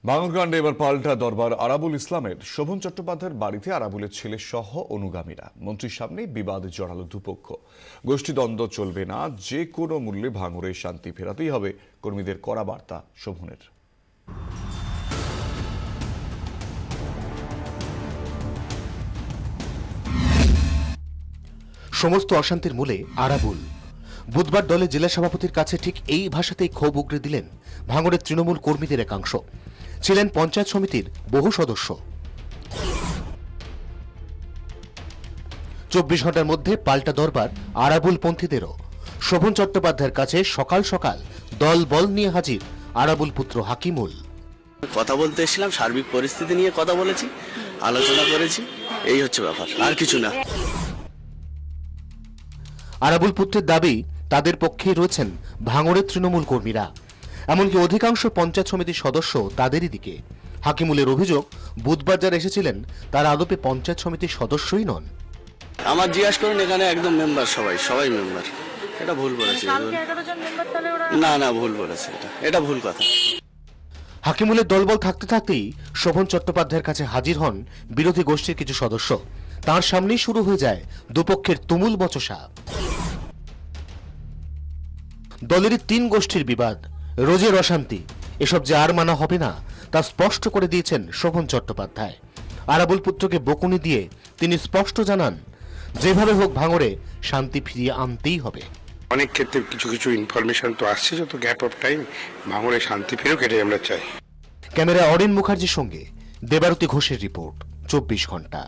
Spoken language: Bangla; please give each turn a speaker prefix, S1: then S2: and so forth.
S1: বাংলাকাণ্ডে এবার পাল্টা দরবার আরাবুল ইসলামের। শোভন চট্টোপাধ্যায়ের বাড়িতে আরাবুলের ছেলে সহ অনুগামীরা। মন্ত্রীর সামনে বিবাদে জড়ালো দুপক্ষ। গোষ্ঠীদ্বন্দ্ব চলবে না, যে কোনো মূল্যে ভাঙড়ে শান্তি ফেরাতেই হবে কর্মীদের কড়া বার্তা শোভনের।
S2: সমস্ত অশান্তির মূলে আরাবুল। বুধবার দলে জেলা সভাপতির কাছে ঠিক এই ভাষাতেই ক্ষোভ উগরে দিলেন ভাঙড়ের তৃণমূল কর্মীদের একাংশ। ছিলেন পঞ্চায়েত সমিতির বহু সদস্য। ২৪ ঘন্টার মধ্যে পাল্টা দরবার আরাবুল পন্থীদেরও। শোভন চট্টোপাধ্যায়ের কাছে সকাল সকাল দল বল নিয়ে হাজির আরাবুল পুত্র হাকিমুল।
S3: কথা বলতে এসেছিলাম, সার্বিক পরিস্থিতি নিয়ে কথা বলেছি, আলোচনা করেছি, এই হচ্ছে ব্যাপার, আর কিছু না।
S2: আরাবুল পুত্রের দাবি, তাদের পক্ষেই রয়েছেন ভাঙড়ের তৃণমূল কর্মীরা, এমনকি অধিকাংশ পঞ্চায়েত সমিতির সদস্য তাদেরই দিকে। হাকিমুলের অভিযোগ, বুধবার যারা এসেছিলেন তারা আদপে পঞ্চায়েত সমিতির সদস্যই নন।
S3: আমার জিজ্ঞাসা করুন, এখানে একদম মেম্বার, সবাই মেম্বার। এটা ভুল বলেছে, না ভুল বলেছে, এটা ভুল কথা।
S2: হাকিমুলের দলবল থাকতে থাকতেই শোভন চট্টোপাধ্যায়ের কাছে হাজির হন বিরোধী গোষ্ঠীর কিছু সদস্য। তার সামনেই শুরু হয়ে যায় দুপক্ষের তুমুল বচসা। দলেরই তিন গোষ্ঠীর বিবাদ, রোজের অশান্তি, এসব যে আর মানা হবে না তা স্পষ্ট করে দিয়েছেন শোভন চট্টোপাধ্যায়। আরাবুল পুত্রকে বকুনি দিয়ে তিনি স্পষ্ট জানান, যেভাবে হোক ভাঙড়ে শান্তি ফিরিয়ে আনতেই হবে।
S4: অনেক ক্ষেত্রে কিছু ইনফরমেশন তো আসছে, যত গ্যাপ অফ টাইম ভাঙড়ে শান্তি ফেরুক, এটাই আমরা চাই।
S2: ক্যামেরা অরিন মুখার্জির সঙ্গে দেবারতী ঘোষের রিপোর্ট, ২৪ ঘন্টা।